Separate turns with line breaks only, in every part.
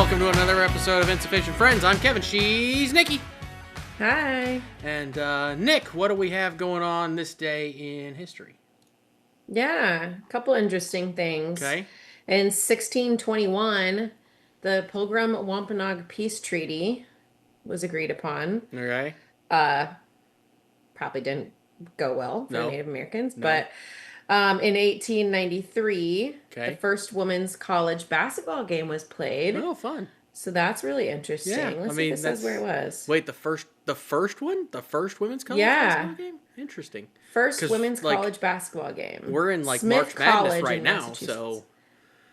welcome to another episode of Insufficient Friends. I'm Kevin. She's Nikki.
Hi.
And Nick, what do we have going on this day in history?
Yeah, a couple interesting things.
Okay.
In 1621, the Pilgrim Wampanoag Peace Treaty was agreed upon.
Okay.
Uh, Probably didn't go well for
No.
Native Americans,
No.
but in 1893, the
Okay.
first women's college basketball game was played.
Oh, fun.
So that's really interesting.
Yeah,
Let's see if it says where it was.
Wait, the first one? The first women's college basketball game? Interesting.
First women's college basketball game.
We're in like
Smith
March Madness
College
right
in
now,
Massachusetts.
so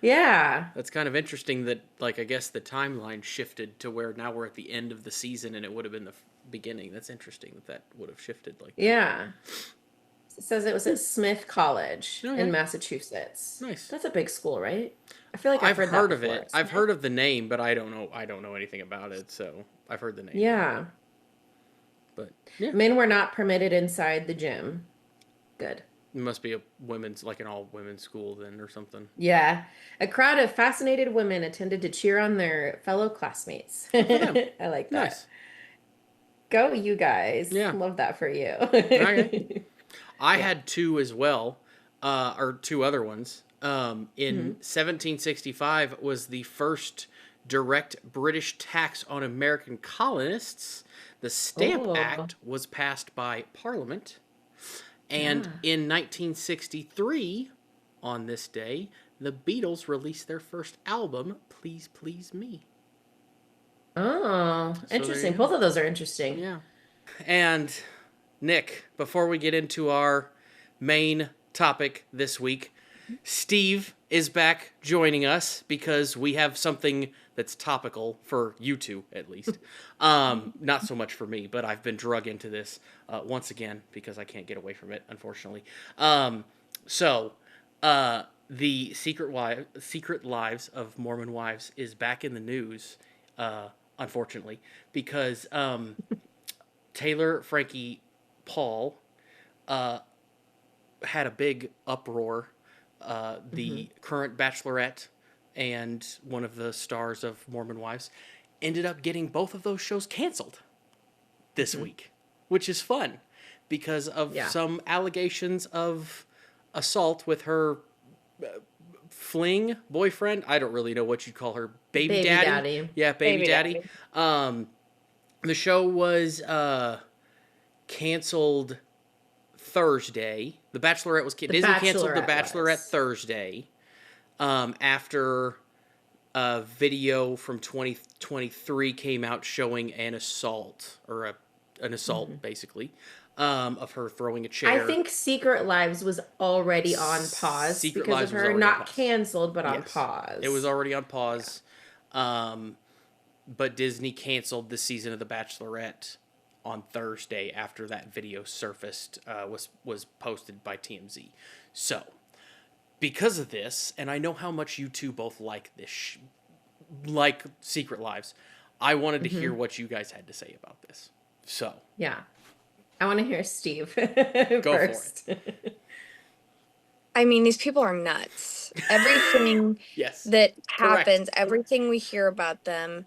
Yeah.
that's kind of interesting that, like, I guess the timeline shifted to where now we're at the end of the season and it would have been the beginning. That's interesting that would have shifted like that.
Yeah. It says it was at Smith College
Okay.
in Massachusetts.
Nice.
That's a big school, right? I feel like
I've heard of
before.
it. I've heard of the name, but I don't know anything about it, so I've heard the name.
Yeah.
But yeah.
Men were not permitted inside the gym. Good.
It must be a women's, like an all-women's school then or something.
Yeah. A crowd of fascinated women attended to cheer on their fellow classmates.
Good for them.
I like that.
Nice.
Go, you guys.
Yeah.
Love that for you.
Okay. I had two as well, or two other ones. In 1765 was the first direct British tax on American colonists. The Stamp Act was passed by Parliament. And in 1963, on this day, the Beatles released their first album, Please Please Me.
Oh, interesting. Both of those are interesting.
Yeah. And Nick, before we get into our main topic this week, Steve is back joining us because we have something that's topical for you two, at least. Not so much for me, but I've been drug into this once again because I can't get away from it, unfortunately. The Secret Lives of Mormon Wives is back in the news, unfortunately, because Taylor Frankie Paul had a big uproar. The current Bachelorette and one of the stars of Mormon Wives ended up getting both of those shows canceled this week, which is fun because of some allegations of assault with her fling boyfriend. I don't really know what you'd call her. Baby daddy. Yeah, baby daddy. The show was canceled Thursday. The Bachelorette was Disney canceled the Bachelorette Thursday after a video from 2023 came out showing an assault basically of her throwing a chair.
I think Secret Lives was already on pause because of her, not canceled but on pause.
It was already on pause. But Disney canceled the season of The Bachelorette on Thursday after that video surfaced, was posted by TMZ. So, because of this, and I know how much you two both like this, like Secret Lives, I wanted to hear what you guys had to say about this. So.
Yeah. I want to hear Steve
Go
first.
for it.
I mean, these people are nuts. Everything that happens, everything we hear about them,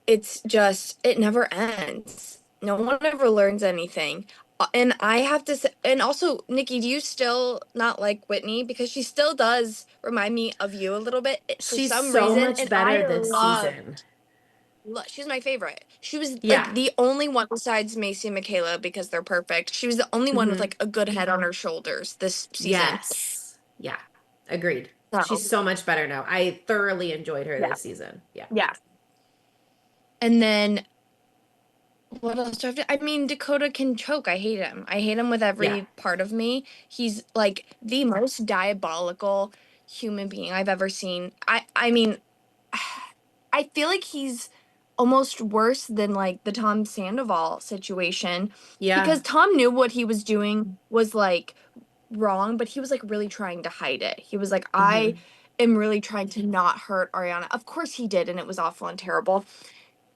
it's just, it never ends. No one ever learns anything. And I have to say, and also, Nikki, do you still not like Whitney? Because she still does remind me of you a little bit.
She's so much better this season.
She's my favorite. She was like the only one besides Macy and Michaela, because they're perfect. She was the only one with like a good head on her shoulders this season.
Yes. Yeah. Agreed. She's so much better now. I thoroughly enjoyed her this season. Yeah.
Yeah. And then what else do I have to... I mean, Dakota can choke. I hate him. I hate him with every part of me. He's like the most diabolical human being I've ever seen. I mean, I feel like he's almost worse than like the Tom Sandoval situation. Yeah. Because Tom knew what he was doing was like wrong, but he was like really trying to hide it. He was like, I am really trying to not hurt Ariana. Of course he did, and it was awful and terrible.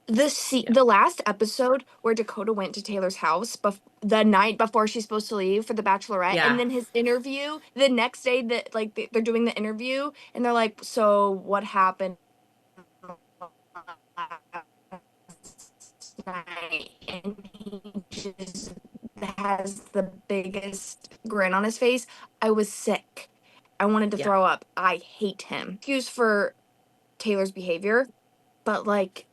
The last episode where Dakota went to Taylor's house the night before she's supposed to leave for the Bachelorette, and then his interview the next day, that like they're doing the interview, and they're like, so what happened has the biggest grin on his face. I was sick. I wanted to throw up. I hate him. Excuse for Taylor's behavior, but like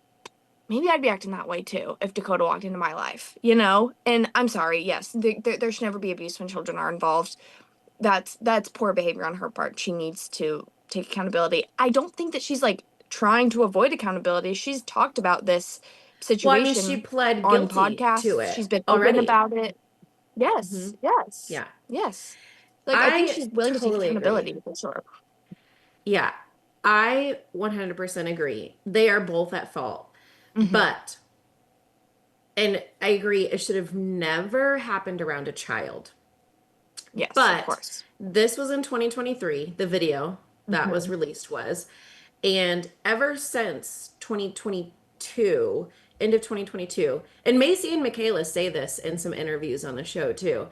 maybe I'd be acting that way too if Dakota walked into my life, you know? And I'm sorry, yes, there should never be abuse when children are involved. That's poor behavior on her part. She needs to take accountability. I don't think that she's like trying to avoid accountability. She's talked about this situation
Well, I mean, she pled
on
guilty to
podcasts.
it
She's been open
already.
about it. Yes, yes.
Yeah.
Yes. Like I think she's willing to take
totally
accountability
agree.
for sure.
Yeah, I 100% agree. They are both at fault. But, and I agree, it should have never happened around a child.
Yes,
But
of course.
this was in 2023, the video that was released was. And ever since 2022, end of 2022, and Macy and Michaela say this in some interviews on the show too.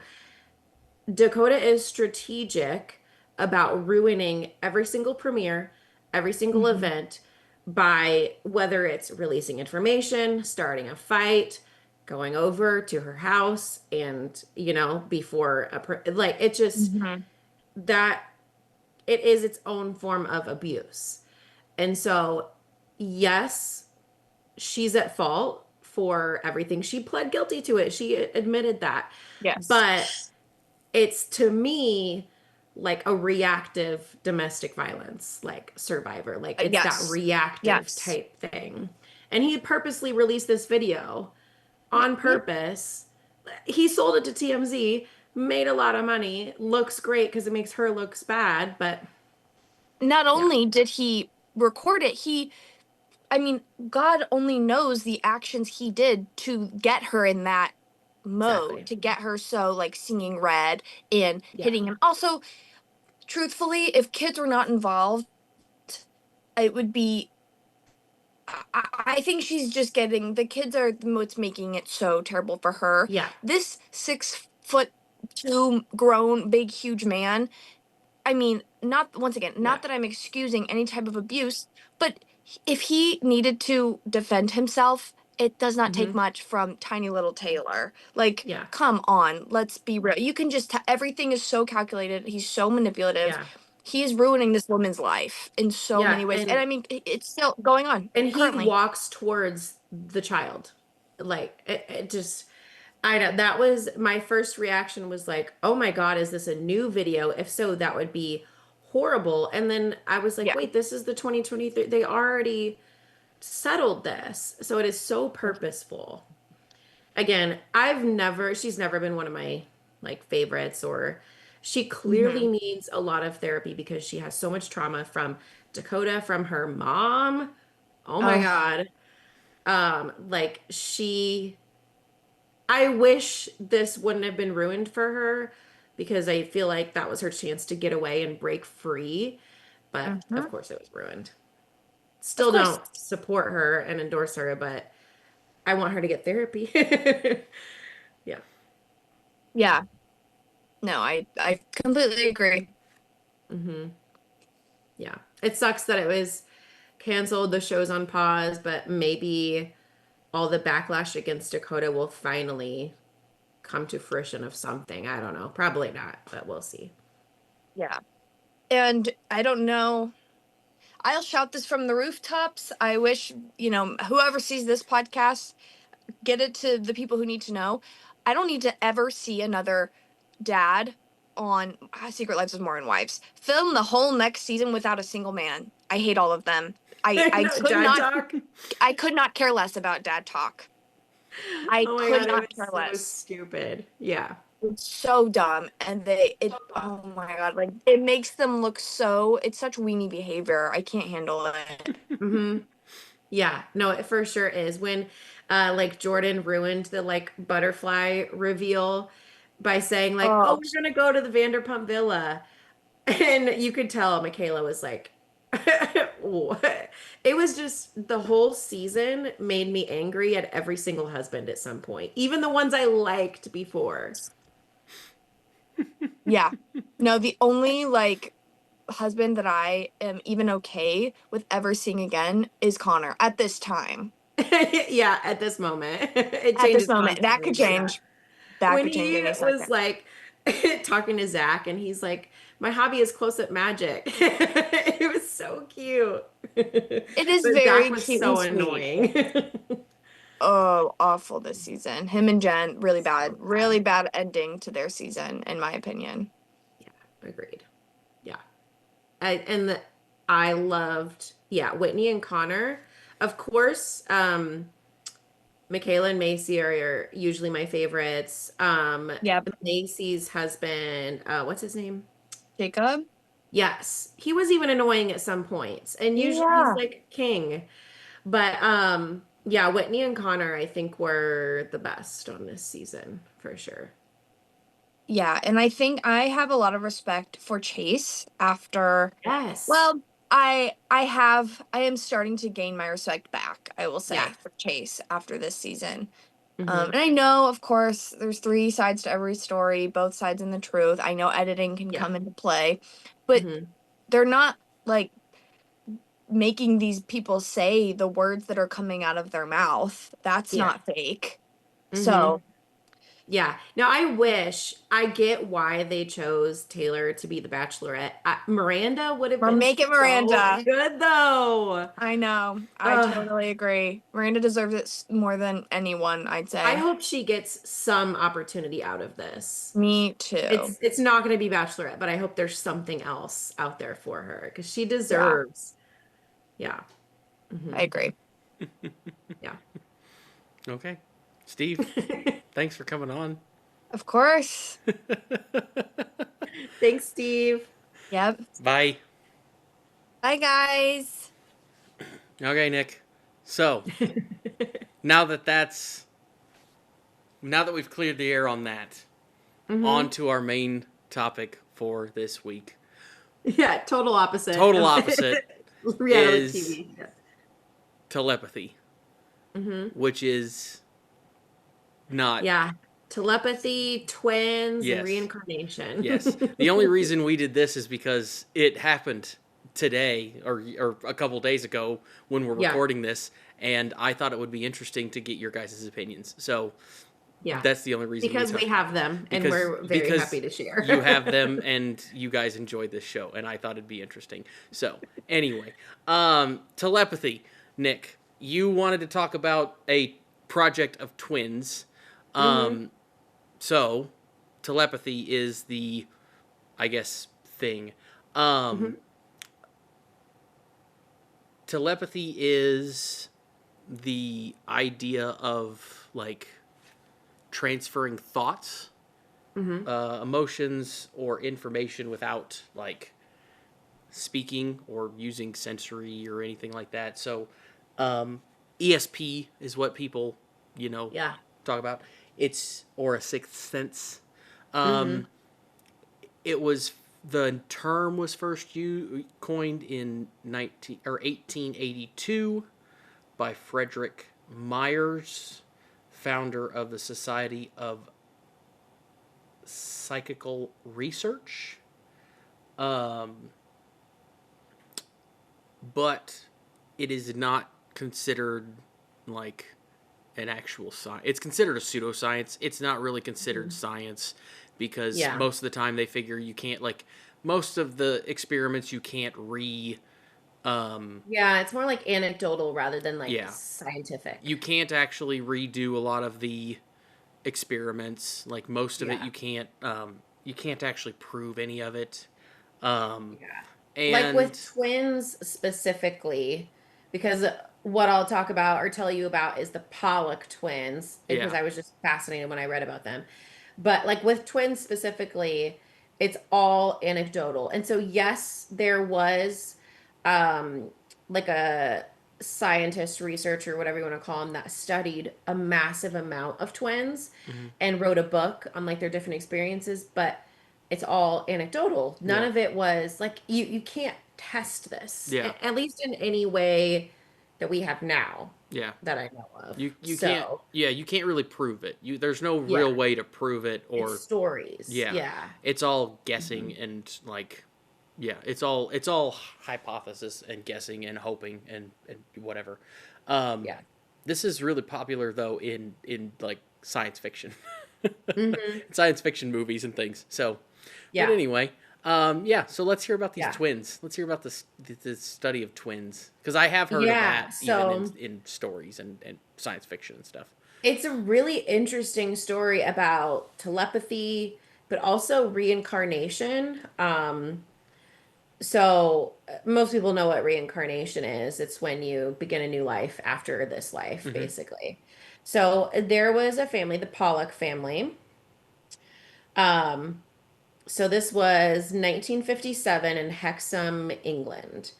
Dakota is strategic about ruining every single premiere, every single event by whether it's releasing information, starting a fight, going over to her house and, you know, before like it just that it is its own form of abuse. And so, yes, she's at fault for everything. She pled guilty to it. She admitted that.
Yes.
But it's to me like a reactive domestic violence, like survivor. Like it's that reactive type thing. And he purposely released this video on purpose. He sold it to TMZ, made a lot of money, looks great because it makes her look bad, but
not only did he record it, I mean, God only knows the actions he did to get her in that mode, to get her so like singing red and hitting him. Also, truthfully, if kids were not involved, it would be I think she's just getting the kids are what's making it so terrible for her.
Yeah.
This 6'2" grown, big, huge man. I mean, not that I'm excusing any type of abuse, but if he needed to defend himself, it does not take much from tiny little Taylor. Like, come on, let's be real. You can just everything is so calculated. He's so manipulative.
Yeah.
He is ruining this woman's life in so many ways. And I mean, it's still going on.
And
currently.
He walks towards the child. Like, it just, I know, that was my first reaction was like, oh my God, is this a new video? If so, that would be horrible. And then I was like, wait, this is the 2023. They already settled this. So it is so purposeful. Again, she's never been one of my like favorites, or she clearly needs a lot of therapy because she has so much trauma from Dakota, from her mom. Oh my God. Like I wish this wouldn't have been ruined for her because I feel like that was her chance to get away and break free. But of course it was ruined. Still don't support her and endorse her, but I want her to get therapy. Yeah.
Yeah. No, I completely agree.
Yeah. It sucks that it was canceled, the show's on pause, but maybe all the backlash against Dakota will finally come to fruition of something. I don't know. Probably not, but we'll see.
Yeah. And I don't know. I'll shout this from the rooftops. I wish, whoever sees this podcast, get it to the people who need to know. I don't need to ever see another dad on Secret Lives of Mormon Wives film the whole next season without a single man. I hate all of them. I could not care less about dad talk. Could not care less.
So stupid. Yeah.
It's so dumb, and oh my God, like it makes them look it's such weenie behavior. I can't handle it.
Yeah, no, it for sure is. When like Jordan ruined the like butterfly reveal by saying like, oh, we're gonna go to the Vanderpump Villa. And you could tell Michaela was like, what? It was just the whole season made me angry at every single husband at some point, even the ones I liked before.
Yeah. No, the only like husband that I am even okay with ever seeing again is Connor at this time.
Yeah, at this moment.
At this moment. That could change. that
when
could change
he
in a
was
second.
like talking to Zach and he's like, my hobby is close-up magic. It was so cute.
It is
But Zach
very
was
cute and
so
sweet.
annoying.
Oh, awful this season. Him and Jen, really bad.
So
Really
bad.
bad ending to their season, in my opinion.
Yeah, agreed. Yeah. I loved, yeah, Whitney and Connor. Of course, Michaela and Macy are usually my favorites.
Yep.
Macy's husband, what's his name?
Jacob?
Yes, he was even annoying at some points, and usually he's
Yeah.
like king. But yeah, Whitney and Connor, I think were the best on this season for sure.
Yeah, and I think I have a lot of respect for Chase after,
Yes.
well, I am starting to gain my respect back, I will
Yeah.
say, for Chase after this season.
Hmm.
And I know, of course, there's three sides to every story, both sides in the truth. I know editing can
Yeah.
come into play, but
Hmm.
they're not like making these people say the words that are coming out of their mouth. That's
Yeah.
not fake.
Hmm.
So,
Yeah. Now I get why they chose Taylor to be the Bachelorette. Miranda would have
we're
been
making
so
Miranda.
good though.
I know. I
Ugh.
totally agree. Miranda deserves it more than anyone, I'd
I
say.
hope she gets some opportunity out of this.
Me too.
It's not going to be Bachelorette, but I hope there's something else out there for her because she
Yeah,
deserves. Yeah.
I
Hmm.
agree.
Yeah.
Okay. Steve, thanks for coming on.
Of course.
Thanks, Steve.
Yep.
Bye.
Bye, guys.
Okay, Nick. So, now that that's now that we've cleared the air on that, on
Hmm.
to our main topic for this week.
Yeah, total opposite
Total
of
opposite
reality
is
TV. Yeah.
telepathy,
Hmm.
which is not.
Yeah. Telepathy, twins, and
Yes.
reincarnation.
Yes. The only reason we did this is because it happened today or a couple days ago when we're
Yeah.
recording this, and I thought it would be interesting to get your guys' opinions. So
Yeah.
that's the only reason
Because we have them and we're very happy to share.
you have them and you guys enjoyed this show, and I thought it'd be interesting. So anyway, telepathy. Nick, you wanted to talk about a project of twins.
Hmm.
So telepathy is the, I guess, thing.
Hmm.
Telepathy is the idea of like transferring thoughts,
Hmm.
emotions, or information without like speaking or using sensory or anything like that. So, ESP is what people,
Yeah.
talk about. It's or a sixth sense.
Hmm.
Um, it was the term was first coined in 1882 by Frederick Myers, founder of the Society of Psychical Research. Um, but it is not considered like an actual science. It's considered a pseudoscience. It's not really considered science because
Yeah.
most of the time they figure you can't like most of the experiments you can't
Yeah, it's more like anecdotal rather than like
yeah,
scientific.
you can't actually redo a lot of the experiments. Like most of it
Yeah.
you can't actually prove any of it. Um
Yeah. Like
and
with twins specifically, because what I'll talk about or tell you about is the Pollock twins, because
yeah.
I was just fascinated when I read about them. But like with twins specifically, it's all anecdotal. And so yes, there was um like a scientist, researcher, whatever you want to call them, that studied a massive amount of twins
Hmm.
and wrote a book on like their different experiences, but it's all anecdotal. None
Yeah.
of it was like you can't test this,
Yeah.
at least in any way that we have now
Yeah.
that I know of.
You can't
So,
yeah, you can't really prove it. There's no
yeah,
real way to prove it
it's
or
stories.
yeah.
Yeah.
It's all
Hmm.
guessing and like yeah, it's all hypothesis and guessing and hoping and whatever. Um
Yeah.
this is really popular though in like science fiction.
Hmm.
Science fiction movies and things. So, but
Yeah.
anyway, yeah. So let's hear about these
Yeah.
twins. Let's hear about the study of twins because I have heard of
Yeah.
that even
So
in stories and science fiction and stuff.
it's a really interesting story about telepathy, but also reincarnation. Most people know what reincarnation is. It's when you begin a new life after this life,
Hmm.
basically. So there was a family, the Pollock family. Um, so this was 1957 in Hexham, England.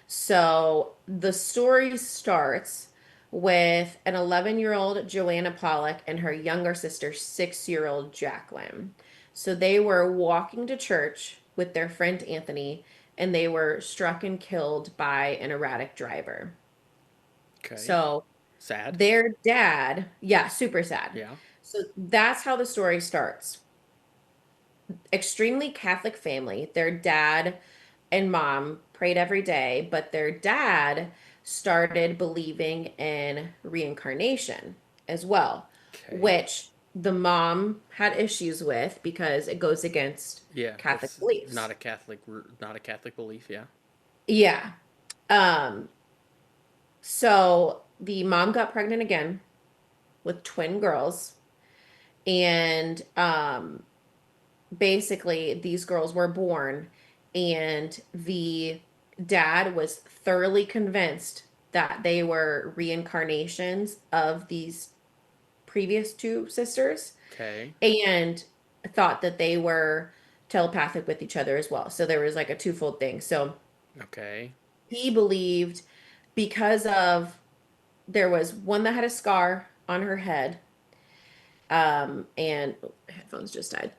So the story starts with an 11-year-old Joanna Pollock and her younger sister, 6-year-old Jacqueline. So they were walking to church with their friend Anthony, and they were struck and killed by an erratic driver.
Okay.
So
Sad.
their dad, yeah, super sad.
Yeah.
So that's how the story starts. Extremely Catholic family. Their dad and mom prayed every day, but their dad started believing in reincarnation as well,
Okay.
which the mom had issues with because it goes against
Yeah,
Catholic
that's
beliefs.
not a Catholic belief. Yeah.
Yeah. Um, so the mom got pregnant again with twin girls, and basically these girls were born, and the dad was thoroughly convinced that they were reincarnations of these previous two sisters,
Okay.
and thought that they were telepathic with each other as well. So there was like a twofold thing. So
Okay.
he believed, because of, there was one that had a scar on her head, and headphones just died.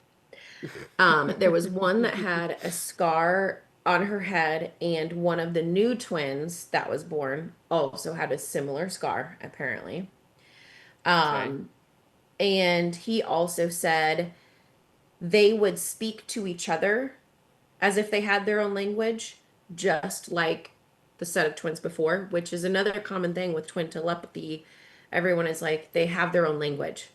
There was one that had a scar on her head, and one of the new twins that was born also had a similar scar, apparently.
Okay.
Um, and he also said they would speak to each other as if they had their own language, just like the set of twins before, which is another common thing with twin telepathy. Everyone is like, they have their own language,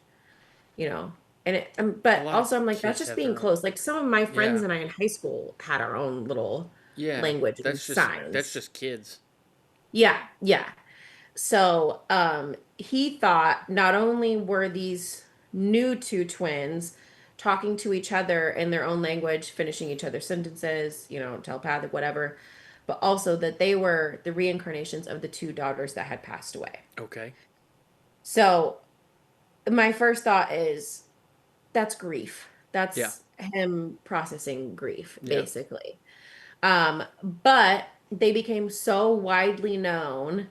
you know. And
A
but
lot of
also I'm like, that's
kids
just
have
being
their own.
close. Like some of my friends
Yeah.
and I in high school had our own little
Yeah.
language and
That's
signs.
just kids.
Yeah, yeah. So, he thought not only were these new two twins talking to each other in their own language, finishing each other's sentences, telepathic, whatever, but also that they were the reincarnations of the two daughters that had passed away.
Okay.
So, my first thought is that's grief.
Yeah.
That's him processing grief,
Yeah.
basically. But they became so widely known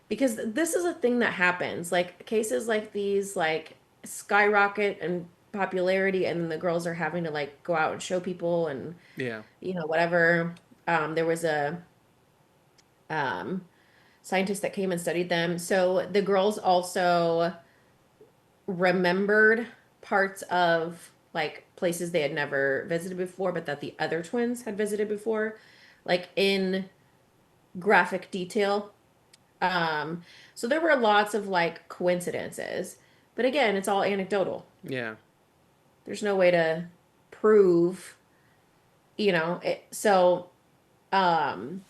because this is a thing that happens. Like cases like these, like skyrocket in popularity, and then the girls are having to like go out and show people and
Yeah.
whatever. There was a um, scientist that came and studied them. So the girls also remembered parts of like places they had never visited before, but that the other twins had visited before, like in graphic detail. Um, so there were lots of like coincidences, but again, it's all anecdotal.
Yeah.
There's no way to prove, it. So, um,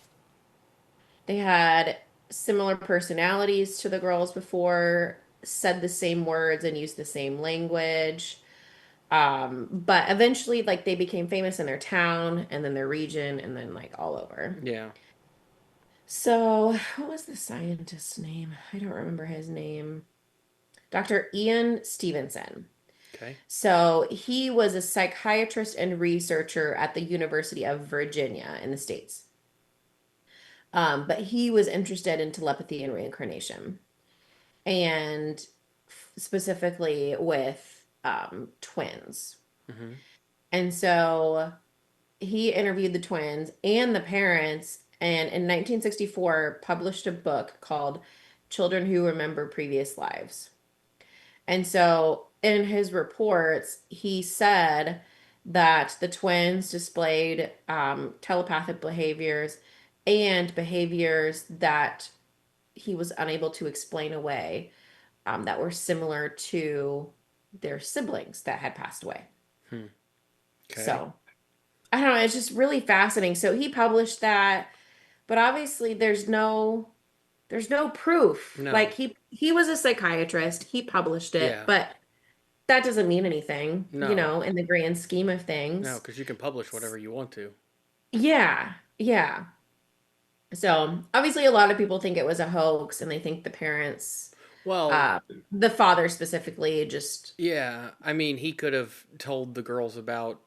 they had similar personalities to the girls before, said the same words and used the same language. But eventually, like, they became famous in their town and then their region and then, like, all over.
Yeah.
So, what was the scientist's name? I don't remember his name. Dr. Ian Stevenson.
Okay.
So, he was a psychiatrist and researcher at the University of Virginia in the States. But he was interested in telepathy and reincarnation, and specifically with twins.
Hmm.
And so he interviewed the twins and the parents, and in 1964 published a book called Children Who Remember Previous Lives. And so in his reports, he said that the twins displayed telepathic behaviors and behaviors that he was unable to explain away, that were similar to their siblings that had passed away.
Hmm. Okay.
So I don't know, it's just really fascinating. So he published that, but obviously there's no proof.
No.
Like he was a psychiatrist, he published it,
Yeah.
but that doesn't mean anything,
No.
in the grand scheme of
No,
things.
because you can publish whatever you want to.
Yeah, yeah. So obviously a lot of people think it was a hoax and they think the parents,
Well,
uh, the father specifically, just
yeah. I mean, he could have told the girls about,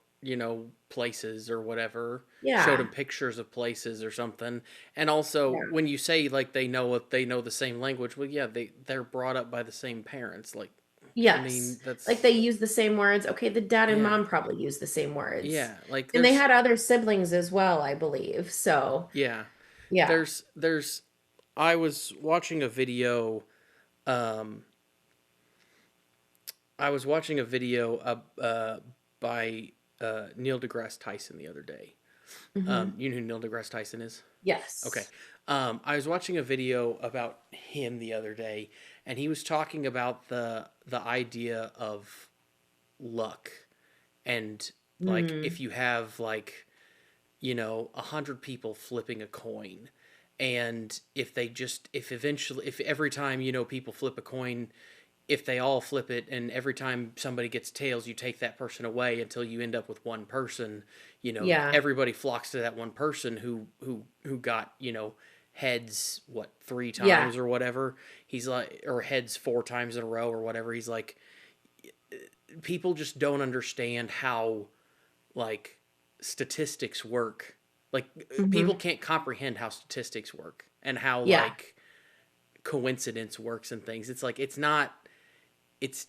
places or whatever, showed
yeah,
them pictures of places or something. And also,
yeah.
when you say like they know what they know the same language, well, yeah, they're brought up by the same parents. Like, I
Yes.
mean,
Like they
that's
use the same words. Okay, the dad and
yeah,
mom probably use the same words.
yeah. Like,
And they
there's
had other siblings as well, I believe. So,
yeah,
yeah.
there's. I was watching a video. Um, I was watching a video by Neil deGrasse Tyson the other day.
Hmm.
You know who Neil deGrasse Tyson is? Okay.
Yes.
I was watching a video about him the other day, and he was talking about the idea of luck, and like
Mm.
if you have like 100 people flipping a coin, and if every time people flip a coin, if they all flip it and every time somebody gets tails you take that person away until you end up with one person,
Yeah.
everybody flocks to that one person who got heads what three
Yeah.
times or whatever. He's like, or heads four times in a row or whatever. He's like, people just don't understand how like statistics work. Like, people
Hmm.
can't comprehend how statistics work and how
Yeah.
like coincidence works and things. It's like it's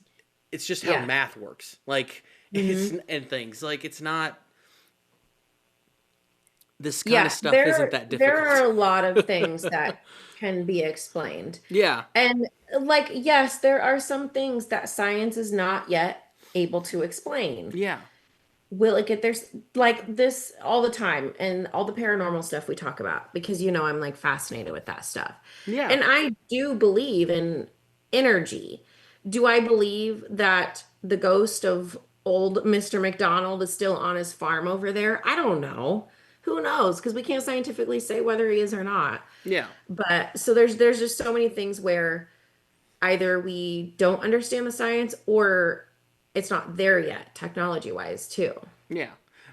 it's just how
Yeah.
math works. Like, it's
Hmm.
and things like it's not, this kind of
Yeah.
stuff isn't
There
that
there are
difficult.
a lot of things that can be explained.
Yeah.
And like, yes, there are some things that science is not yet able to explain.
Yeah.
Will it get there? Like this all the time and all the paranormal stuff we talk about because I'm like fascinated with that stuff.
Yeah.
And I do believe in energy. Do I believe that the ghost of old Mr. McDonald is still on his farm over there? I don't know. Who knows? Because we can't scientifically say whether he is or not.
Yeah.
But so there's just so many things where either we don't understand the science or it's not there yet, technology wise, too.
Yeah.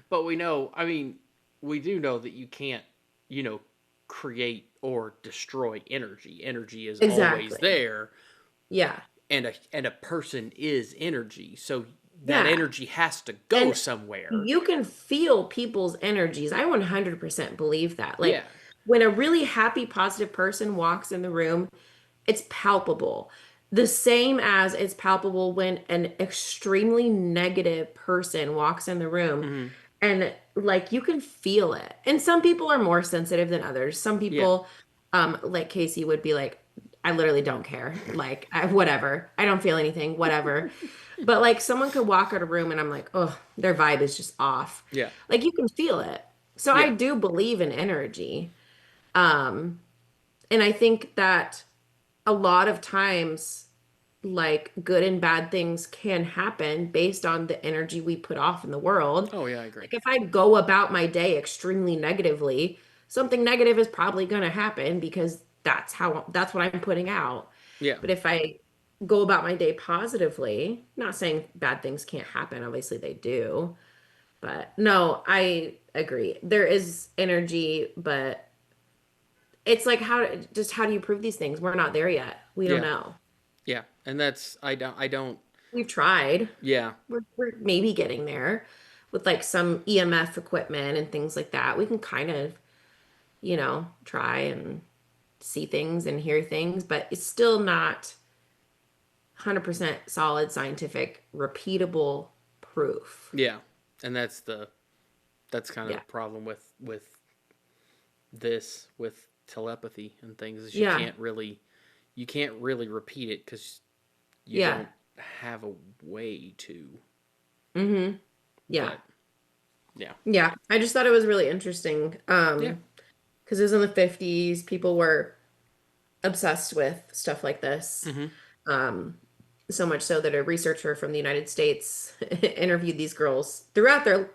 But we know, I mean, we do know that you can't, you know, create or destroy energy. Energy is always
Exactly.
there,
Yeah.
and a person is energy. So that
Yeah.
energy has to go
And
somewhere.
you can feel people's energies. I 100% believe that.
Yeah.
Like when a really happy, positive person walks in the room, it's palpable. The same as it's palpable when an extremely negative person walks in the room
Hmm.
and like you can feel it. And some people are more sensitive than others. Some
Yeah.
people, like Casey would be like, I literally don't care. Like, whatever. I don't feel anything, whatever. But like someone could walk out of a room and I'm like, oh, their vibe is just off.
Yeah.
Like you can feel it. So I
Yeah.
do believe in energy. Um, and I think that a lot of times, like good and bad things can happen based on the energy we put off in the world.
Oh yeah, I agree.
Like if I go about my day extremely negatively, something negative is probably going to happen because that's what I'm putting out.
Yeah.
But if I go about my day positively, not saying bad things can't happen, obviously they do. But no, I agree. There is energy, but it's like how do you prove these things? We're not there yet. We don't
Yeah.
know.
Yeah. And that's, I don't
We've tried.
yeah.
We're maybe getting there with like some EMF equipment and things like that. We can kind of, try and see things and hear things, but it's still not 100% solid scientific repeatable proof.
Yeah. And that's kind of
Yeah.
the problem with telepathy and things, is
Yeah.
you can't really repeat it because you
Yeah.
don't have a way to.
Mm-hmm. Yeah.
But yeah.
Yeah. I just thought it was really interesting.
Yeah.
Because it was in the 50s, people were obsessed with stuff like this.
Hmm.
Um, So much so that a researcher from the United States interviewed these girls throughout their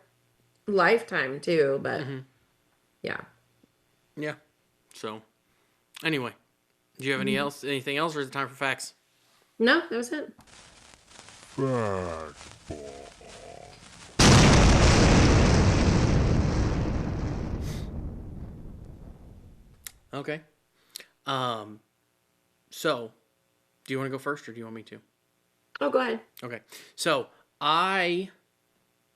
lifetime too. But
Mm-hmm.
yeah.
Yeah. So, anyway, do you have anything else, or is it time for facts?
No, that was it.
Okay. So, do you want to go first, or do you want me to?
Oh, go ahead.
Okay. So,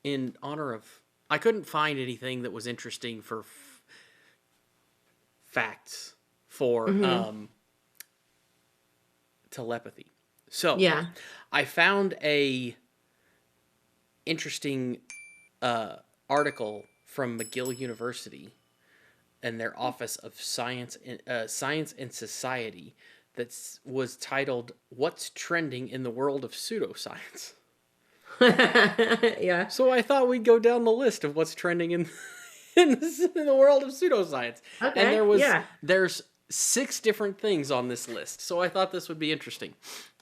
in honor of, I couldn't find anything that was interesting for facts for telepathy. So,
Yeah.
I found a interesting article from McGill University and their Office of Science and Society that was titled "What's Trending in the World of Pseudoscience."
Yeah.
So I thought we'd go down the list of what's trending in the world of pseudoscience.
Okay.
And there's 6 different things on this list. So I thought this would be interesting.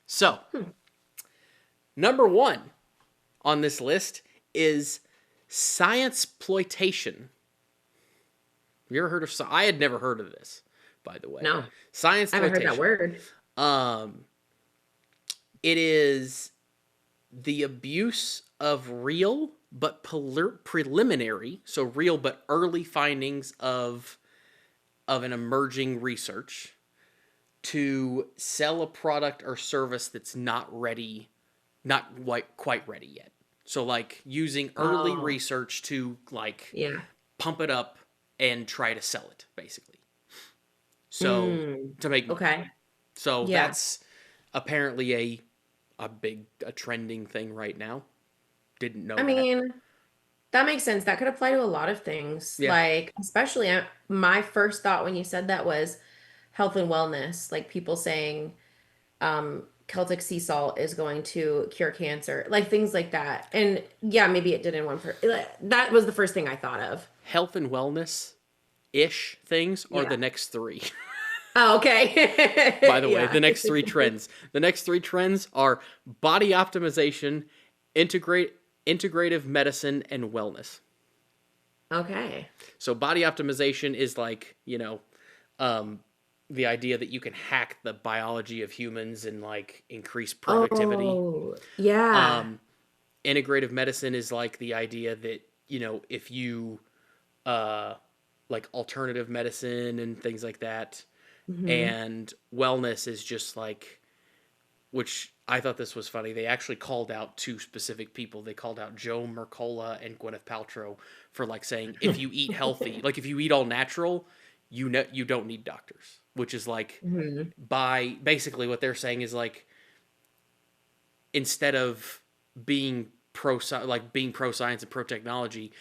So, number 1 on this list is science-ploitation. Have you ever heard of? I had never heard of this, by the way.
No.
Science.
I haven't heard that word.
It is the abuse of real but preliminary, so real but early findings of an emerging research to sell a product or service that's not ready, not quite ready yet. So like using early research to like pump it up and try to sell it, basically. So to make money.
Okay.
So that's apparently a trending thing right now. Didn't know.
I mean, that makes sense. That could apply to a lot of things.
Yeah.
Like, especially my first thought when you said that was health and wellness, like people saying Celtic sea salt is going to cure cancer, like things like that. And yeah, maybe it did in one that was the first thing I thought of.
Health and wellness-ish things are the next 3.
Oh, okay.
By the way, the next 3 trends. The next 3 trends are body optimization, integrative medicine, and wellness.
Okay.
So body optimization is like, the idea that you can hack the biology of humans and like increase productivity.
Oh, yeah.
Integrative medicine is like the idea that, if you like alternative medicine and things like that. And wellness is just like, which I thought this was funny. They actually called out 2 specific people. They called out Joe Mercola and Gwyneth Paltrow for like saying, if you eat healthy, like if you eat all natural, you don't need doctors, which is like by basically what they're saying is like, instead of being pro science and pro technology,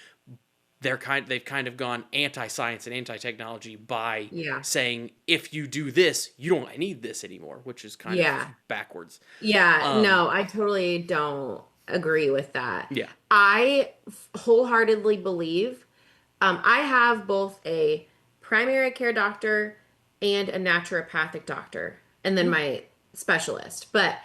they've kind of gone anti-science and anti-technology by saying, if you do this, you don't need this anymore, which is kind of backwards.
Yeah, no, I totally don't agree with that.
Yeah.
I wholeheartedly believe I have both a primary care doctor and a naturopathic doctor, and then my specialist. But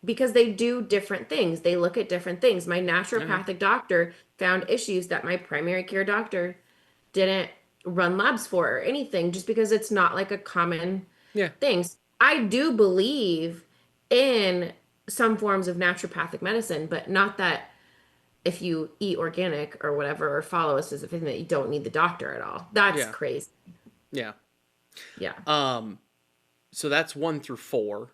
because they do different things, they look at different things. My naturopathic doctor found issues that my primary care doctor didn't run labs for or anything, just because it's not like a common things. I do believe in some forms of naturopathic medicine, but not that if you eat organic or whatever or follow a specific thing that you don't need the doctor at all. That's crazy.
Yeah.
Yeah.
So that's 1 through 4.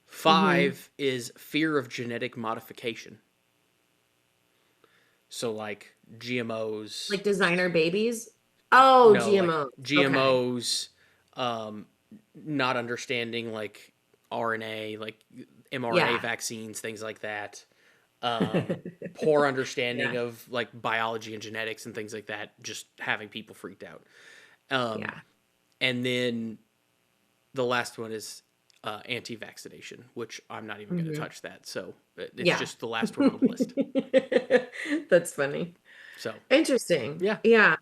5 is fear of genetic modification. So like GMOs.
Like designer babies? Oh,
no,
GMOs.
Like GMOs, not understanding like RNA, like mRNA vaccines, things like that. Poor understanding of like biology and genetics and things like that, just having people freaked out. And then the last one is anti-vaccination, which I'm not even going to touch that. So it's just the last one on the list.
That's funny.
So
interesting.
Yeah.
Yeah.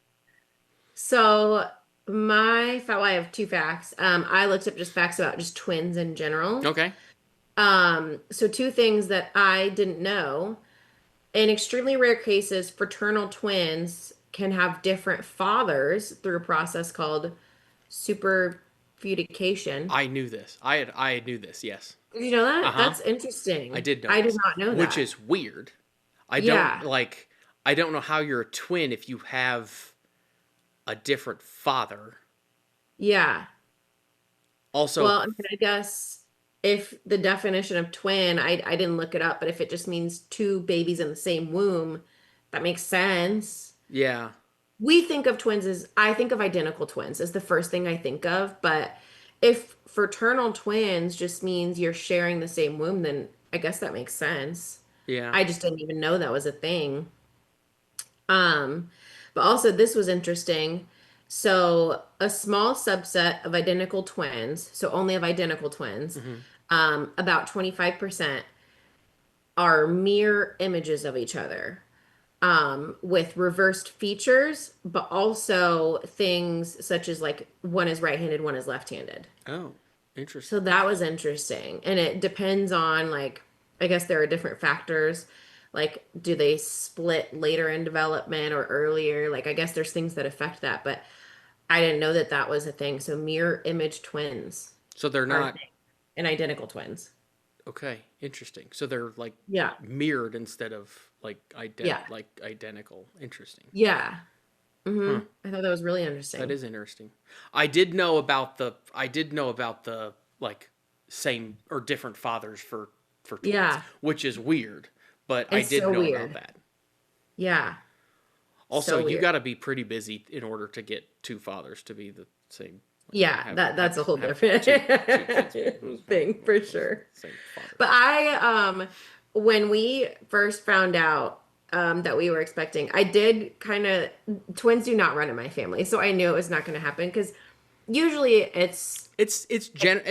So I have 2 facts. I looked up just facts about just twins in general.
Okay.
So two things that I didn't know. In extremely rare cases, fraternal twins can have different fathers through a process called superfeudication.
I knew this. I knew this. Yes.
Did you know
Uh
that?
huh.
That's
I
interesting.
did know
I did
this,
not know
which
that.
is weird. I don't
Yeah.
like. I don't know how you're a twin if you have a different father.
Yeah.
Also,
Well, I mean, I guess if the definition of twin, I didn't look it up, but if it just means two babies in the same womb, that makes sense.
yeah,
We think of twins as, I think of identical twins as the first thing I think of, but if fraternal twins just means you're sharing the same womb, then I guess that makes sense.
yeah.
I just didn't even know that was a thing. Um, but also this was interesting. So a small subset of identical twins, so only of identical twins,
Hmm.
about 25% are mirror images of each other, with reversed features, but also things such as like one is right-handed, one is left-handed.
Oh,
So
interesting.
that was interesting. And it depends on like, I guess there are different factors. Like, do they split later in development or earlier? Like, I guess there's things that affect that, but I didn't know that that was a thing. So mirror image twins
So they're
are a
not
thing, and identical twins.
okay. Interesting. So they're like
Yeah.
mirrored instead of
Yeah.
like identical. Interesting.
Yeah.
Huh.
I thought that was really
That
interesting.
is interesting. I did know about the like same or different fathers for twins,
Yeah.
which is weird, but I
It's
did
so
know about
weird.
that.
Yeah.
Also,
So
you
weird.
got to be pretty busy in order to get two fathers to be the same, like
Yeah,
have
that's a whole
have
different
two kids who's
thing for sure.
same father.
But when we first found out that we were expecting, I did kind of, twins do not run in my family, so I knew it was not going to happen because usually
I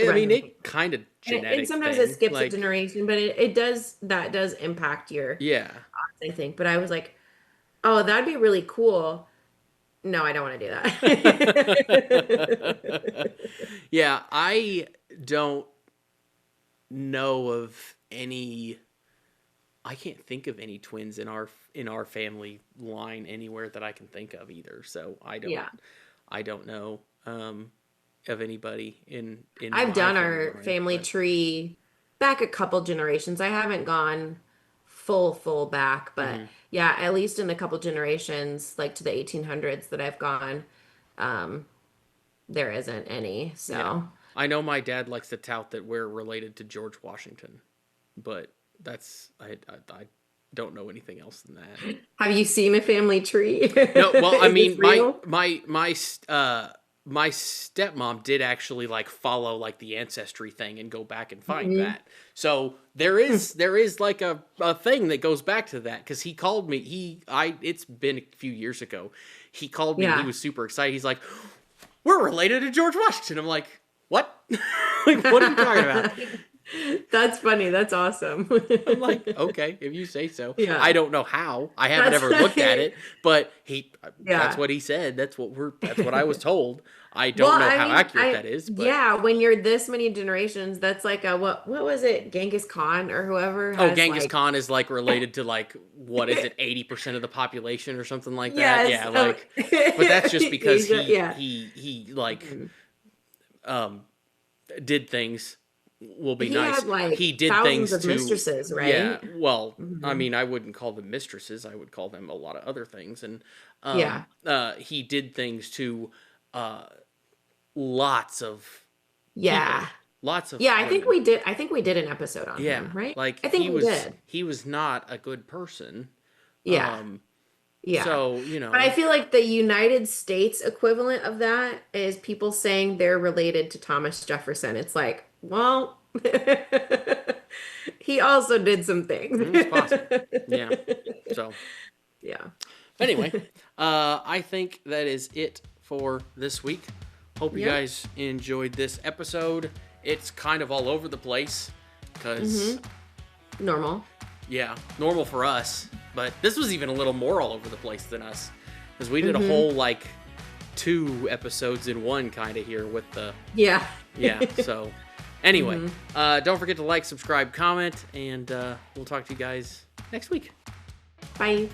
mean,
random.
it kind of
And
genetic
sometimes it
thing.
skips a
Like,
generation, but it does, that does impact your
yeah.
odds, I think. But I was like, oh, that'd be really cool. No, I don't want to do that.
Yeah, I don't know of any. I can't think of any twins in our family line anywhere that I can think of either. So
Yeah.
I don't know of anybody in
I've
my
done
family
our
line.
family
But
tree back a couple generations. I haven't gone full back, but
mhm,
yeah, at least in the couple generations, like to the 1800s that I've gone, um, there isn't any.
yeah,
So,
I know my dad likes to tout that we're related to George Washington, but I don't know anything else than that.
have you seen a family tree?
No, well, I
Is this
mean,
real?
my stepmom did actually like follow like the ancestry thing and go back and find
Mhm.
that. So there is like a thing that goes back to that because he called me. It's been a few years ago. He called me and he
Yeah.
was super excited. He's like, "We're related to George Washington." I'm like, "What? Like, what are you talking about?"
That's funny. That's awesome.
I'm like, okay, if you say so.
Yeah.
I don't know how. I haven't
That's
ever looked at it, but that's
Yeah.
what he said. That's what I was told. I
Well,
don't know
I
how
mean,
accurate that is, but
yeah, when you're this many generations, that's like a what was it? Genghis Khan or whoever
oh,
has
Genghis
like
Khan is like related to like what is it, 80% of the population or something like that.
yes,
Yeah, like but that's just because
Asia, yeah.
he like
Mhm.
um did things will be
He
nice.
had like
He did
thousands
things
of
to
mistresses,
yeah,
right?
well, I
Hmm.
mean, I wouldn't call them mistresses. I would call them a lot of other things and
Yeah.
he did things to uh lots of
Yeah.
people, lots of
Yeah,
women.
I think we did an episode on
Yeah,
him, right?
like
I think we did.
he was not a good person.
Yeah.
Um
Yeah.
so,
But I feel like the United States equivalent of that is people saying they're related to Thomas Jefferson. It's like, well, he also did some things.
it's possible. Yeah. So,
Yeah.
anyway, I think that is it for this week. Hope you
Yep.
guys enjoyed this episode. It's kind of all over the place because,
Normal.
yeah, normal for us. But this was even a little more all over the place than us because we did a whole like 2 episodes in one kind of here with the
Yeah.
yeah. So Anyway, don't forget to like, subscribe, comment, and we'll talk to you guys next week.
Bye.